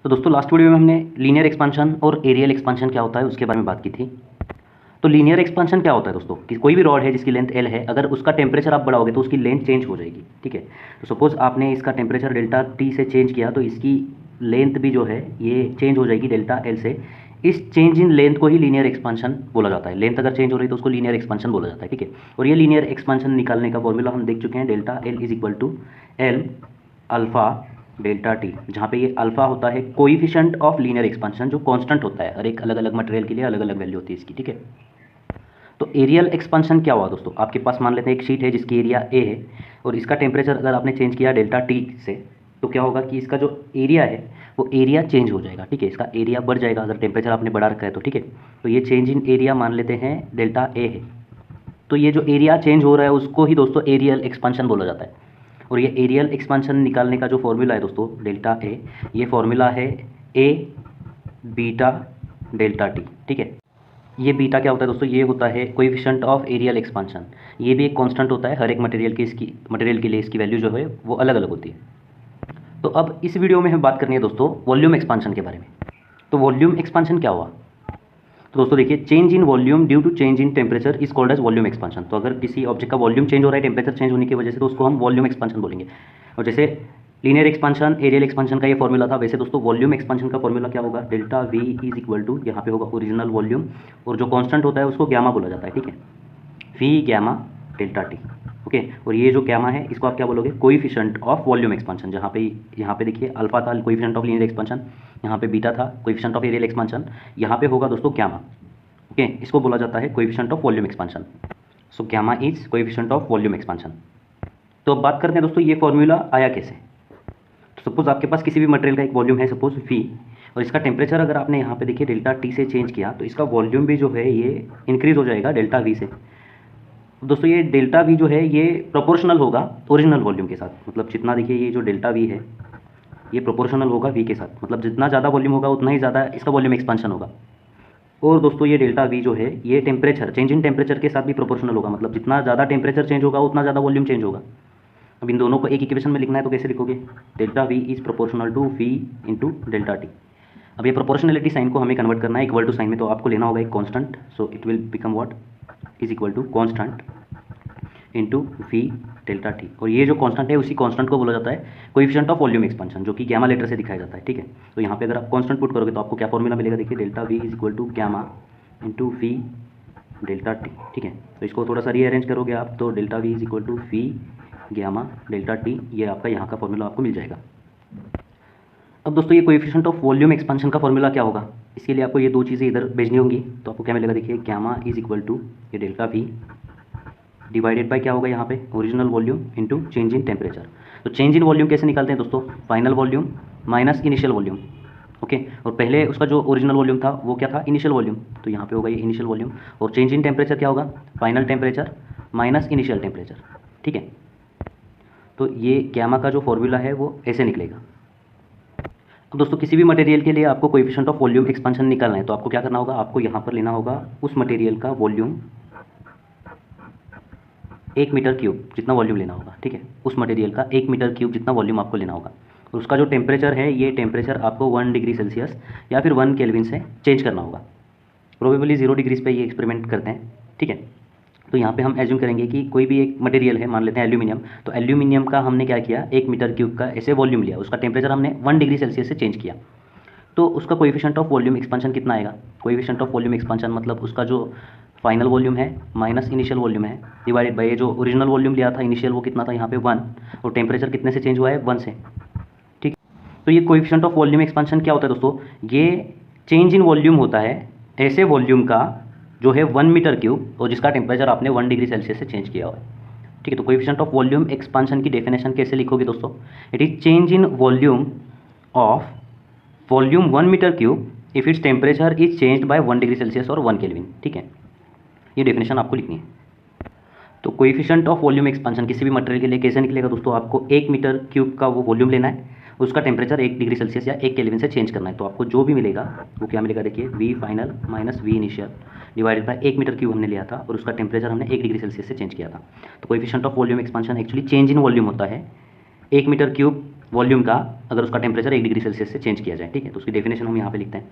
तो दोस्तों last video में हमने लीनियर एक्सपांशन और एरियल एक्सपांशन क्या होता है उसके बारे में बात की थी। तो लीनियर एक्सपांशन क्या होता है दोस्तों कि कोई भी रॉड है जिसकी लेंथ एल है, अगर उसका टेम्परेचर आप बढ़ाओगे तो उसकी लेंथ चेंज हो जाएगी। ठीक है, तो सपोज आपने इसका टेम्परेचर डेल्टा टी से चेंज किया तो इसकी लेंथ भी जो है ये चेंज हो जाएगी डेल्टा एल से। इस चेंज इन लेंथ को ही लीनियर एक्सपांशन बोला जाता है। लेंथ अगर चेंज हो रही है तो उसको लीनियर एक्सपांशन बोला जाता है। ठीक है, और ये लीनियर एक्सपांशन निकालने का फॉर्मूला हम देख चुके हैं, delta L is equal to L alpha delta T, जहाँ पे ये अल्फा होता है कोइफिशिएंट ऑफ लीनियर एक्सपांशन, जो कांस्टेंट होता है। हर एक अलग अलग मटेरियल के लिए अलग अलग वैल्यू होती है इसकी। ठीक है, तो एरियल एक्सपांशन क्या हुआ दोस्तों, आपके पास मान लेते हैं एक शीट है जिसकी एरिया ए है और इसका टेम्परेचर अगर आपने चेंज किया डेल्टा टी से, तो क्या होगा कि इसका जो एरिया है वो एरिया चेंज हो जाएगा। ठीक है, इसका एरिया बढ़ जाएगा अगर टेम्परेचर आपने बढ़ा रखा है तो। ठीक है, तो ये चेंज इन एरिया मान लेते हैं डेल्टा ए है। तो ये जो एरिया चेंज हो रहा है उसको ही दोस्तों एरियल एक्सपांशन बोला जाता है। और ये एरियल एक्सपांशन निकालने का जो फॉर्मूला है दोस्तों डेल्टा ए, ये फॉर्मूला है ए बीटा डेल्टा टी। ठीक है, ये बीटा क्या होता है दोस्तों, ये होता है कोएफिशिएंट ऑफ एरियल एक्सपांशन। ये भी एक कांस्टेंट होता है, हर एक मटेरियल के लिए इसकी वैल्यू जो है वो अलग अलग होती है। तो अब इस वीडियो में हम बात करनी है दोस्तों वॉल्यूम एक्सपांशन के बारे में। तो वॉल्यूम एक्सपांशन क्या हुआ, तो दोस्तों देखिए, change in volume due to change in temperature is called as volume expansion. तो अगर किसी ऑब्जेक्ट का वॉल्यूम चेंज हो रहा है टेम्परेचर चेंज होने की वजह से, तो उसको हम वॉल्यूम एक्सपांशन बोलेंगे। और जैसे लीनियर एक्सपांशन एरियल एक्सपांशन का ये फॉर्मूला था, वैसे दोस्तों वॉल्यूम एक्सपांशन का फॉर्मूला क्या होगा, delta V is equal to, यहाँ पे होगा ओरिजिनल वॉल्यूम और जो कांस्टेंट होता है उसको गैमा बोला जाता है। ठीक है, V gamma delta T. Okay, और ये जो गैमा है इसको आप क्या बोलोगे, कोएफिशिएंट ऑफ वॉल्यूम एक्सपांशन। यहाँ पे देखिए अल्फा था कोएफिशिएंट ऑफ लीनियर एक्सपांशन, यहाँ पे बीटा था कोएफिशिएंट ऑफ एरियल एक्सपांशन, यहाँ पे होगा दोस्तों गैमा। ओके, इसको बोला जाता है coefficient of volume expansion. So gamma is coefficient of volume expansion. तो अब बात करते हैं दोस्तों ये फॉर्मूला आया कैसे। तो सपोज आपके पास किसी भी मटेरियल का एक वॉल्यूम है सपोज वी, और इसका टेम्परेचर अगर आपने यहाँ पे देखिए डेल्टा टी से चेंज किया तो इसका वॉल्यूम भी जो है ये इंक्रीज हो जाएगा डेल्टा वी से। दोस्तों ये डेल्टा वी जो है ये प्रोपोर्शनल होगा ओरिजिनल वॉल्यूम के साथ। मतलब जितना देखिए ये जो डेल्टा वी है ये प्रोपोर्शनल होगा वी के साथ, मतलब जितना ज़्यादा वॉल्यूम होगा उतना ही ज़्यादा इसका वॉल्यूम एक्सपांशन होगा। और दोस्तों ये डेल्टा वी जो है ये टेम्परेचर चेंज इन टेम्परेचर के साथ भी प्रोपोर्शनल होगा, मतलब जितना ज़्यादा टेम्परेचर चेंज होगा उतना ज़्यादा वॉल्यूम चेंज होगा। अब इन दोनों को एक इक्वेशन में लिखना है तो कैसे लिखोगे, delta V is proportional to V into delta T. अब ये प्रोपोर्शनलिटी साइन को हमें कन्वर्ट करना है इक्वल टू साइन में, तो आपको लेना होगा एक constant. So it will become what, is equal to constant into V delta T. और ये जो कांस्टेंट है उसी कांस्टेंट को बोला जाता है कोएफिशिएंट ऑफ वॉल्यूम एक्सपांशन, जो कि गैमा लेटर से दिखाया जाता है। ठीक है, तो यहाँ पे अगर आप कांस्टेंट पुट करोगे तो आपको क्या फॉर्मूला मिलेगा, देखिए delta V is equal to gamma into V delta T. ठीक है, तो इसको थोड़ा सा रीअरेंज करोगे आप तो delta V is equal to V gamma delta T, ये आपका यहाँ का फॉर्मूला आपको मिल जाएगा। अब दोस्तों ये कोएफिशिएंट ऑफ वॉल्यूम एक्सपांशन का फॉर्मूला क्या होगा, इसके लिए आपको ये दो चीज़ें इधर भेजनी होंगी। तो आपको क्या मिलेगा, देखिए गैमा इज इक्वल टू ये डेल्टा वी डिवाइडेड बाय क्या होगा यहाँ पे original volume into change in temperature. तो चेंज इन वॉल्यूम कैसे निकालते हैं दोस्तों, final volume minus initial volume. Okay, और पहले उसका जो ओरिजिनल वॉल्यूम था वो क्या था, इनिशियल वॉल्यूम, तो यहाँ पे होगा ये इनिशियल वॉल्यूम। और चेंज इन टेम्परेचर क्या होगा, final temperature minus initial temperature. ठीक है, तो ये गैमा का जो फॉर्मूला है वो ऐसे निकलेगा। अब दोस्तों किसी भी मटेरियल के लिए आपको कोएफिशिएंट ऑफ वॉल्यूम एक्सपांशन निकालना है तो आपको क्या करना होगा, आपको यहाँ पर लेना होगा उस मटेरियल का वॉल्यूम 1 मीटर क्यूब जितना वॉल्यूम लेना होगा। ठीक है, उस मटेरियल का 1 मीटर क्यूब जितना वॉल्यूम आपको लेना होगा। और उसका जो टेम्परेचर है ये टेम्परेचर आपको 1 डिग्री सेल्सियस या फिर 1 केल्विन से चेंज करना होगा। प्रोबेबली 0 डिग्रीज पे ये एक्सपेरिमेंट करते हैं। ठीक है, तो यहाँ पे हम एज्यूम करेंगे कि कोई भी एक मटेरियल है, मान लेते हैं एल्यूमिनियम, तो एल्यूमिनियम का हमने क्या किया, 1 मीटर क्यूब का ऐसे वॉल्यूम लिया, उसका टेम्परेचर हमने 1 डिग्री सेल्सियस से चेंज किया, तो उसका कोएफिशिएंट ऑफ वॉल्यूम एक्सपांशन कितना आएगा। कोएफिशिएंट ऑफ वॉल्यूम एक्सपांशन मतलब उसका जो फाइनल वॉल्यूम है माइनस इनिशियल वॉल्यूम है डिवाइडेड बाय ये जो ओरिजिनल वॉल्यूम लिया था इनिशियल, वो कितना था यहाँ पे 1, और टेम्परेचर कितने से चेंज हुआ है 1 से। ठीक, तो ये कोएफिशिएंट ऑफ वॉल्यूम एक्सपांशन क्या होता है दोस्तों, ये चेंज इन वॉल्यूम होता है ऐसे वॉल्यूम का जो है 1 मीटर क्यूब और जिसका टेम्परेचर आपने 1 डिग्री सेल्सियस से चेंज किया हुआ है। ठीक है, तो कोएफिशिएंट ऑफ वॉल्यूम एक्सपांशन की डेफिनेशन कैसे लिखोगे दोस्तों, it is change in volume of volume 1 metre cube if its temperature is changed by 1 degree Celsius और 1 केल्विन। ठीक है, ये डेफिनेशन आपको लिखनी है। तो कोएफिशिएंट ऑफ वॉल्यूम एक्सपांशन किसी भी मटेरियल के लिए कैसे निकलेगा दोस्तों, आपको 1 मीटर क्यूब का वो वॉल्यूम लेना है, उसका टेम्परेचर 1 डिग्री सेल्सियस या 1 केल्विन से चेंज करना है। तो आपको जो भी मिलेगा वो क्या मिलेगा, देखिए V final minus V initial divided by 1 metre cube हमने लिया था और उसका टेम्परेचर हमने 1 डिग्री सेल्सियस से चेंज किया था। तो coefficient of volume expansion actually change in volume होता है 1 मीटर क्यूब वॉल्यूम का अगर उसका टेम्परेचर 1 डिग्री सेल्सियस से चेंज किया जाए, ठीक है। तो उसकी डेफिनेशन हम यहाँ पे लिखते हैं।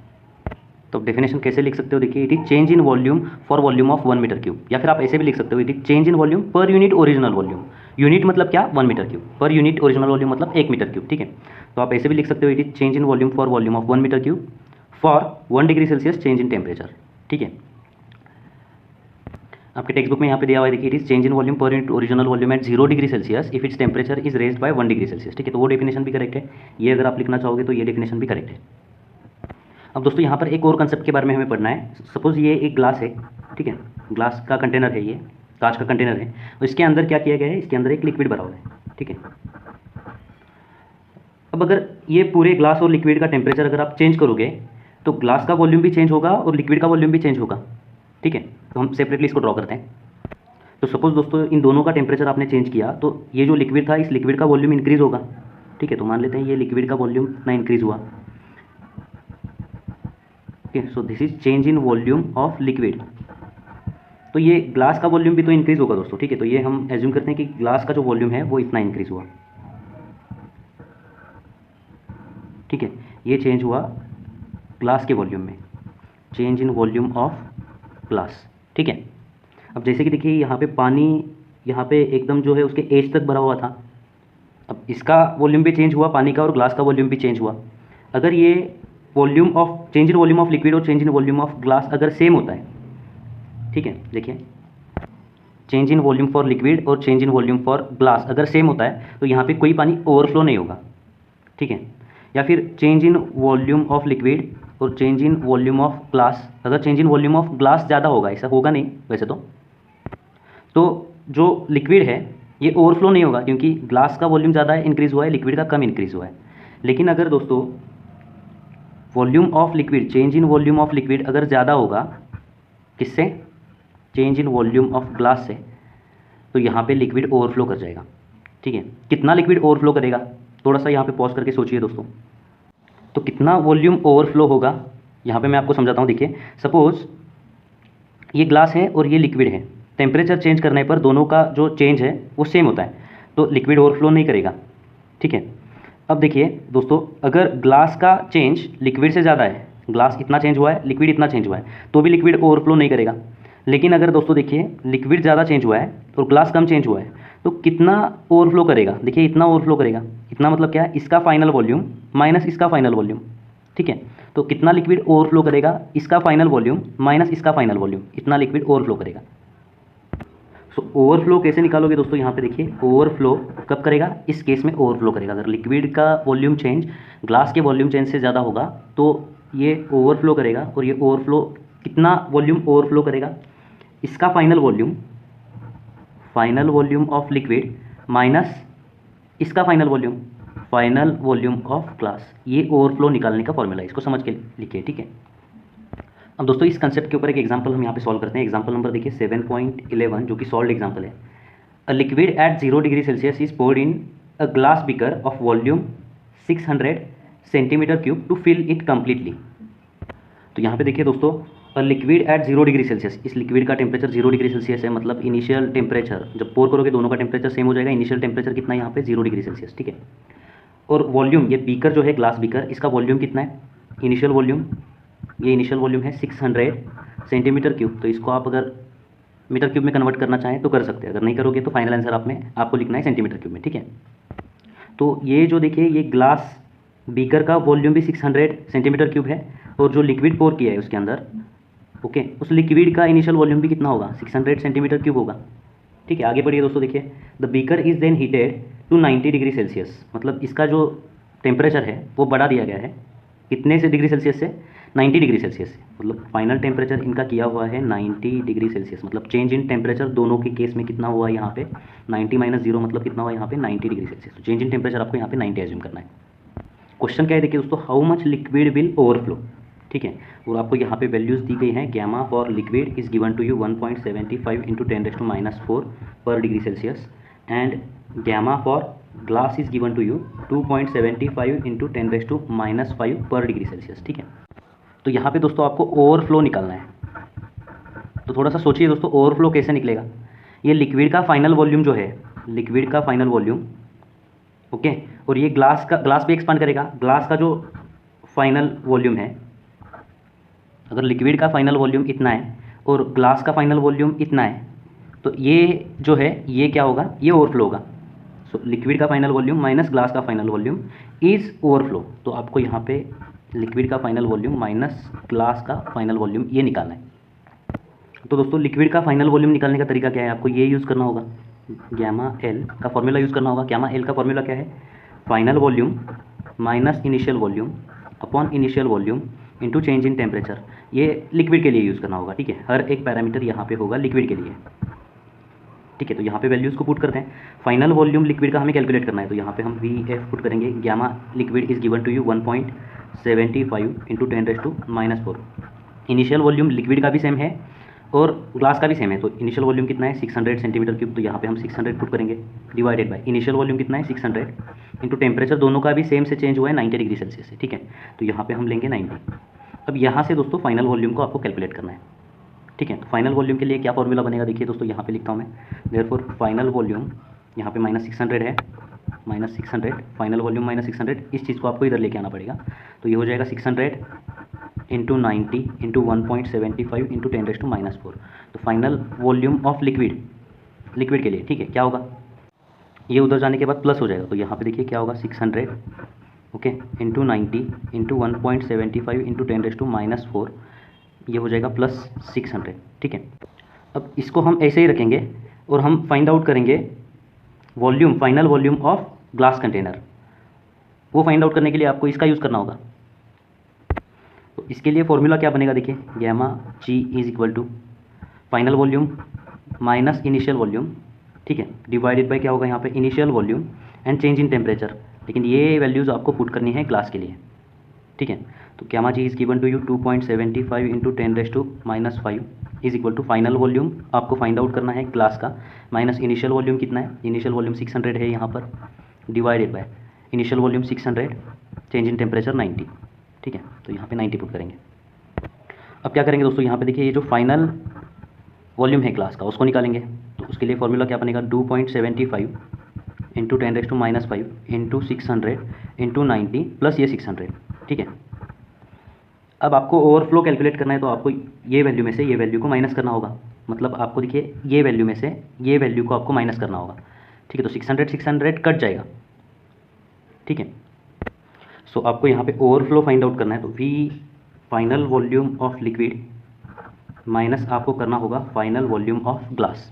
तो डेफिनेशन कैसे लिख सकते हो, देखिए it is change in volume for volume of 1 metre cube, या फिर आप ऐसे भी लिख सकते हो it is change in volume per unit original volume. Unit मतलब क्या, 1 metre cube, per unit original volume मतलब 1 मीटर क्यूब, ठीक है। तो आप ऐसे भी लिख सकते हो it is change in volume for volume of 1 metre cube for 1 degree Celsius change in temperature, ठीक है। आपके टेक्स्ट बुक में यहाँ पे दिया हुआ है, देखिए it is change in volume per unit original volume at 0 degree Celsius if its temperature is raised bye 1 degree Celsius, ठीक है। तो वो डेफिनेशन भी करेक्ट है, ये अगर आप लिखना चाहोगे तो ये डेफिनेशन भी करेक्ट है। अब दोस्तों यहाँ पर एक और कंसेप्ट के बारे में हमें पढ़ना है। सपोज ये एक ग्लास है, ठीक है, ग्लास का कंटेनर है, ये कांच का कंटेनर है, और इसके अंदर क्या किया गया है, इसके अंदर एक लिक्विड भरा हुआ है, ठीक है। अब अगर ये पूरे ग्लास और लिक्विड का टेम्परेचर अगर आप चेंज करोगे तो ग्लास का वॉल्यूम भी चेंज होगा और लिक्विड का वॉल्यूम भी चेंज होगा, ठीक है। तो हम सेपरेटली इसको ड्रॉ करते हैं। तो सपोज दोस्तों इन दोनों का टेम्परेचर आपने चेंज किया तो ये जो लिक्विड था, इस लिक्विड का वॉल्यूम इंक्रीज होगा, ठीक है। तो मान लेते हैं ये लिक्विड का वॉल्यूम इतना इंक्रीज हुआ, so this is change in volume of liquid. तो ये ग्लास का वॉल्यूम भी तो इंक्रीज होगा दोस्तों, ठीक है। तो ये हम एज्यूम करते हैं कि ग्लास का जो वॉल्यूम है वो इतना इंक्रीज हुआ, ठीक है। ये चेंज हुआ ग्लास के वॉल्यूम में, change in volume of glass, ठीक है। अब जैसे कि देखिए यहाँ पे पानी यहाँ पे एकदम जो है उसके एज तक भरा हुआ था, अब इसका वॉल्यूम भी चेंज हुआ पानी का और ग्लास का वॉल्यूम भी चेंज हुआ। अगर ये volume of change in volume of liquid और change in volume of glass अगर सेम होता है, ठीक है, देखिए change in volume for liquid और change in volume for glass अगर सेम होता है तो यहाँ पे कोई पानी ओवरफ्लो नहीं होगा, ठीक है। या फिर change in volume of liquid और change in volume of glass, अगर change in volume of glass ज़्यादा होगा, ऐसा होगा नहीं वैसे तो जो लिक्विड है ये ओवरफ्लो नहीं होगा क्योंकि ग्लास का वॉल्यूम ज़्यादा इंक्रीज़ हुआ है, लिक्विड का कम इंक्रीज़ हुआ है। लेकिन अगर दोस्तों volume of liquid, change in volume of liquid अगर ज़्यादा होगा किससे, change in volume of glass से, तो यहाँ पे लिक्विड ओवरफ्लो कर जाएगा, ठीक है। कितना लिक्विड ओवरफ्लो करेगा, थोड़ा सा यहाँ पे पॉज करके सोचिए दोस्तों। तो कितना वॉल्यूम ओवरफ्लो होगा यहाँ पे मैं आपको समझाता हूँ। देखिए सपोज ये ग्लास है और ये लिक्विड है, टेम्परेचर चेंज करने पर दोनों का जो चेंज है वो सेम होता है, तो लिक्विड ओवरफ्लो नहीं करेगा, ठीक है। अब देखिए दोस्तों अगर ग्लास का चेंज लिक्विड से ज़्यादा है, ग्लास इतना चेंज हुआ है, लिक्विड इतना चेंज हुआ है, तो भी लिक्विड ओवरफ्लो नहीं करेगा। लेकिन अगर दोस्तों देखिए लिक्विड ज़्यादा चेंज हुआ है और ग्लास कम चेंज हुआ है, तो कितना ओवरफ्लो करेगा, देखिए इतना ओवरफ्लो करेगा। इतना मतलब क्या है, इसका फाइनल वॉल्यूम माइनस इसका फाइनल वॉल्यूम, ठीक है। तो कितना लिक्विड ओवरफ्लो करेगा, इसका फाइनल वॉल्यूम माइनस इसका फाइनल वॉल्यूम, इतना लिक्विड ओवरफ्लो करेगा। सो ओवरफ्लो कैसे निकालोगे दोस्तों, यहाँ पे देखिए ओवरफ्लो कब करेगा, इस केस में ओवरफ्लो करेगा अगर लिक्विड का वॉल्यूम चेंज ग्लास के वॉल्यूम चेंज से ज़्यादा होगा तो ये ओवरफ्लो करेगा। और ये ओवरफ्लो कितना वॉल्यूम ओवरफ्लो करेगा, इसका final volume of liquid minus इसका फाइनल वॉल्यूम ऑफ ग्लास, ये ओवरफ्लो निकालने का फॉर्मूला है, इसको समझ के लिखिए, ठीक है। अब दोस्तों इस कंसेप्ट के ऊपर एक एग्जांपल हम यहाँ पे सॉल्व करते हैं। एग्जांपल नंबर देखिए 7.11 जो कि सॉल्व एग्जांपल है। A liquid at 0 degree Celsius is poured in a glass beaker of volume 600 centimetre cube to fill it completely. तो यहाँ पे देखिए दोस्तों a liquid at 0 degree Celsius, इस लिक्विड का टेम्परेचर 0 डिग्री सेल्सियस है, मतलब इनिशियल टेम्परेचर जब पोर करोगे दोनों का टेम्परेचर सेम हो जाएगा। इनिशियल टेम्परेचर कितना है यहाँ पे 0 डिग्री सेल्सियस, ठीक है। और वॉल्यूम, ये बीकर जो है ग्लास बीकर, इसका वॉल्यूम कितना है, इनिशियल वॉल्यूम, ये इनिशियल वॉल्यूम है 600 सेंटीमीटर क्यूब। तो इसको आप अगर मीटर क्यूब में कन्वर्ट करना चाहें तो कर सकते हैं, अगर नहीं करोगे तो फाइनल आंसर आपको लिखना है सेंटीमीटर क्यूब में, ठीक है। तो ये जो देखिए ये ग्लास बीकर का वॉल्यूम भी 600 सेंटीमीटर क्यूब है और जो लिक्विड पोर किया है उसके अंदर, ओके, उस लिक्विड का इनिशियल वॉल्यूम भी कितना होगा, 600 सेंटीमीटर क्यूब होगा, ठीक है। आगे बढ़िए दोस्तों, देखिए the beaker is then heated to 90 degree Celsius, मतलब इसका जो टेम्परेचर है वो बढ़ा दिया गया है कितने से डिग्री सेल्सियस से, 90 डिग्री सेल्सियस से, मतलब फाइनल टेम्परेचर इनका किया हुआ है 90 डिग्री सेल्सियस। मतलब चेंज इन टेम्परेचर दोनों के केस में कितना हुआ यहाँ पे 90 माइनस 0 मतलब कितना हुआ यहाँ पे 90 डिग्री सेल्सियस। तो चेंज इन टेम्परेचर आपको यहाँ पे 90 एज्यूम करना है। क्वेश्चन क्या है देखिए दोस्तों, how much liquid will overflow, ठीक है। और आपको यहाँ पे वैल्यूज़ दी गई हैं। Gamma for liquid is given to you 1.75 into 10⁻⁻4 per degree Celsius and gamma for glass is given to you 2.75 into 10⁻5 per degree Celsius, ठीक है। तो यहाँ पे दोस्तों आपको ओवरफ्लो निकालना है। तो थोड़ा सा सोचिए दोस्तों ओवरफ्लो कैसे निकलेगा। ये लिक्विड का फाइनल वॉल्यूम जो है, लिक्विड का फाइनल वॉल्यूम, ओके। और ये ग्लास भी एक्सपांड करेगा। ग्लास का जो फाइनल वॉल्यूम है, अगर लिक्विड का फाइनल वॉल्यूम इतना है और ग्लास का फाइनल वॉल्यूम इतना है, तो ये जो है ये क्या होगा, ये ओवरफ्लो होगा। सो लिक्विड का फाइनल वॉल्यूम माइनस ग्लास का फाइनल वॉल्यूम इज ओवरफ्लो। तो आपको यहाँ पे लिक्विड का फाइनल वॉल्यूम माइनस ग्लास का फाइनल वॉल्यूम ये निकालना है। तो दोस्तों लिक्विड का फाइनल वॉल्यूम निकालने का तरीका क्या है, आपको ये यूज़ करना होगा, गैमा एल का फॉर्मूला यूज़ करना होगा। गैमा एल का फॉर्मूला क्या है, final volume minus initial volume upon initial volume into change in temperature. ये लिक्विड के लिए यूज़ करना होगा, ठीक है। हर एक पैरामीटर यहाँ पे होगा लिक्विड के लिए, ठीक है। तो यहाँ पे वैल्यूज़ को पुट करते हैं। फाइनल वॉल्यूम लिक्विड का हमें कैलकुलेट करना है, तो यहाँ पे हम वी एफ पुट करेंगे। Gamma liquid is given to you 1.75 into 10⁻⁻⁴। Initial volume liquid का भी सेम है और ग्लास का भी सेम है। तो इनिशियल वॉल्यूम कितना है 600 सेंटीमीटर क्यूब, तो यहाँ पे हम 600 पुट करेंगे डिवाइडेड बाय इनिशियल वॉल्यूम कितना है 600 इंटू टेम्परेचर दोनों का भी सेम से चेंज हुआ है 90 डिग्री सेल्सियस से, ठीक है। तो यहाँ पे हम लेंगे 90। अब यहाँ से दोस्तों फाइनल वॉल्यूम को आपको कैलकुलेट करना है, ठीक है। तो फाइनल वॉल्यूम के लिए क्या फॉर्मूला बनेगा, देखिए दोस्तों यहाँ पे लिखता हूँ मैं, देयरफॉर फाइनल वॉल्यूम यहाँ पे -600 है, -600 फाइनल वॉल्यूम -600। इस चीज़ को आपको इधर लेके आना पड़ेगा। तो ये हो जाएगा 600 इंटू 90 इंटू 1.75 इंटू 10⁻⁻⁴। तो फाइनल वॉल्यूम ऑफ लिक्विड के लिए, ठीक है, क्या होगा, ये उधर जाने के बाद प्लस हो जाएगा। तो यहाँ पे देखिए क्या होगा 600 ओके इंटू 90 इंटू 1.75 इंटू 10⁻⁻⁴, ये हो जाएगा +600, ठीक है। अब इसको हम ऐसे ही रखेंगे और हम फाइंड आउट करेंगे volume, final volume of glass container. वो फाइंड आउट करने के लिए आपको इसका यूज़ करना होगा। तो इसके लिए फॉर्मूला क्या बनेगा, देखिए gamma G is equal to final volume minus initial volume, ठीक है, डिवाइडेड बाय क्या होगा यहाँ पे initial volume and change in temperature. लेकिन ये वैल्यूज़ आपको पुट करनी है ग्लास के लिए, ठीक है। तो gamma G is given to you 2.75 into 10⁻⁻⁵ is equal to final volume आपको फाइंड आउट करना है ग्लास का, माइनस इनिशियल वॉल्यूम कितना है, इनिशियल वॉल्यूम 600 है यहाँ पर, divided by initial volume 600 change in temperature 90, ठीक है। तो यहाँ पे 90 पुट करेंगे। अब क्या करेंगे दोस्तों, यहाँ पे देखिए ये जो फाइनल वॉल्यूम है ग्लास का उसको निकालेंगे। तो उसके लिए फॉर्मूला क्या बनेगा, 2.75 इंटू 10⁻⁵ इंटू 600 इंटू 90 प्लस ये 600, ठीक है। अब आपको ओवरफ्लो कैलकुलेट करना है, तो आपको ये वैल्यू में से ये वैल्यू को माइनस करना होगा। मतलब आपको देखिए ये वैल्यू में से ये वैल्यू को आपको माइनस करना होगा, ठीक है। तो 600 कट जाएगा, ठीक है। सो आपको यहाँ पे ओवरफ्लो फाइंड आउट करना है। तो V final volume of liquid minus आपको करना होगा फाइनल वॉल्यूम ऑफ ग्लास,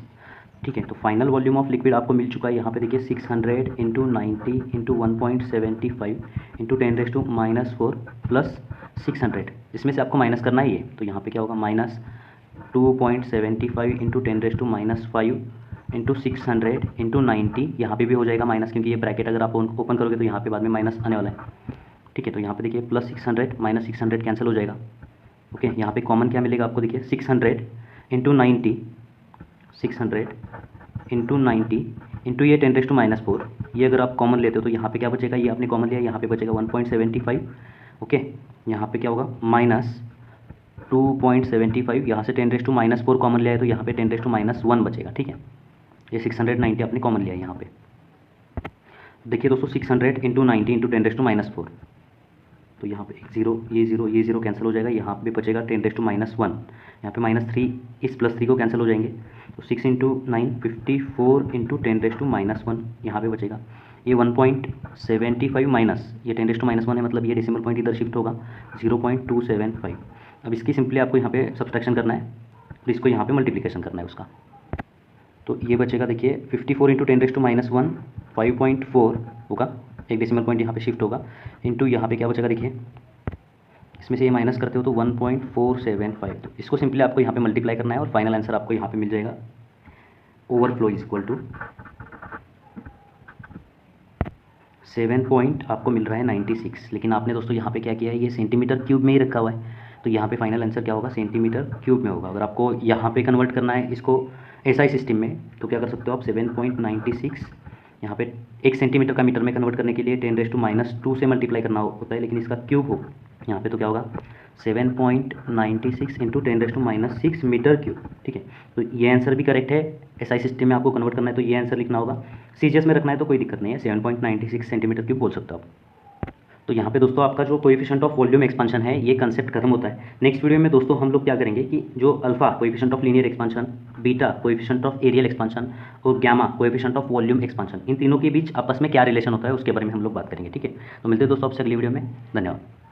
ठीक है। तो फाइनल वॉल्यूम ऑफ लिक्विड आपको मिल चुका है यहाँ पे देखिए 600 इंटू 90 इंटू 1.75 इंटू 10⁻⁻⁴ प्लस 600, इसमें से आपको माइनस करना ही है। तो यहाँ पे क्या होगा -2.75 इंटू 10⁻⁵ इंटू 600 इंटू 90, यहाँ पे भी हो जाएगा माइनस, क्योंकि ये ब्रैकेट अगर आप ओपन करोगे तो यहाँ पे बाद में माइनस आने वाला है, ठीक है। तो यहाँ पे देखिए +600 -600 कैंसिल हो जाएगा, ओके। यहाँ पे कॉमन क्या मिलेगा आपको, देखिए 600 इंटू 90 600 इंटू 90 इंटू ये 10⁻⁴, ये अगर आप कॉमन लेते हो तो यहाँ पे क्या बचेगा, ये आपने कॉमन लिया, यहाँ पे बचेगा 1.75, ओके। यहाँ पे क्या होगा -2.75, यहाँ से 10⁻⁴ कॉमन लिया है तो यहाँ पे 10⁻⁻1 बचेगा, ठीक है। ये 690 आपने कॉमन लिया है यहाँ पे। देखिए दोस्तों 600 इंटू 90 इंटू 10⁻⁴, तो यहाँ पे 0 ये ज़ीरो कैंसिल हो जाएगा, यहाँ पे बचेगा 10⁻⁻1, यहाँ पे -3 इस +3 को कैंसिल हो जाएंगे। तो 6 इंटू 9 54 इंटू 10⁻⁻1 यहाँ पे बचेगा, ये 1.75 माइनस ये 10⁻⁻1 है, मतलब ये डेसिमल पॉइंट इधर शिफ्ट होगा 0.275। अब इसकी सिंपली आपको यहाँ पे सब्सट्रैक्शन करना है, तो इसको यहाँ पे मल्टीप्लिकेशन करना है उसका। तो ये बचेगा देखिए 54 इंटू 10⁻⁻1 5.4 होगा, एक डेसिमल पॉइंट यहाँ पे शिफ्ट होगा, इंटू यहाँ पे क्या बचेगा देखिए, इसमें से ये माइनस करते हो तो 1.475। तो इसको सिंपली आपको यहाँ पे मल्टीप्लाई करना है और फाइनल आंसर आपको यहाँ पे मिल जाएगा, overflow is equal to 7 point आपको मिल रहा है 96। लेकिन आपने दोस्तों यहाँ पे क्या किया है, ये सेंटीमीटर क्यूब में ही रखा हुआ है, तो यहाँ पे फाइनल आंसर क्या होगा, सेंटीमीटर क्यूब में होगा। अगर आपको यहाँ पे कन्वर्ट करना है इसको एसआई सिस्टम में, तो क्या कर सकते हो आप 7.96 यहाँ पे 1 सेंटीमीटर का मीटर में कन्वर्ट करने के लिए 10⁻² से मल्टीप्लाई करना होता है, लेकिन इसका क्यूब हो यहाँ पे तो क्या होगा 7.96 इंटू 10⁻⁻6 मीटर क्यूब, ठीक है। तो ये आंसर भी करेक्ट है। एसआई सिस्टम में आपको कन्वर्ट करना है तो ये आंसर लिखना होगा। सीजीएस में रखना है तो कोई दिक्कत नहीं है, 7.96 सेंटीमीटर क्यूब बोल सकते हो आप। तो यहाँ पे दोस्तों आपका जो कोएफिशिएंट ऑफ वॉल्यूम एक्सपांशन है ये कंसेप्ट खत्म होता है। नेक्स्ट वीडियो में दोस्तों हम लोग क्या करेंगे कि जो alpha coefficient of linear expansion, beta coefficient of areal expansion और gamma coefficient of volume expansion, इन तीनों के बीच आपस में क्या रिलेशन होता है उसके बारे में हम लोग बात करेंगे, ठीक है। तो मिलते हैं दोस्तों आपसे अगली वीडियो में। धन्यवाद।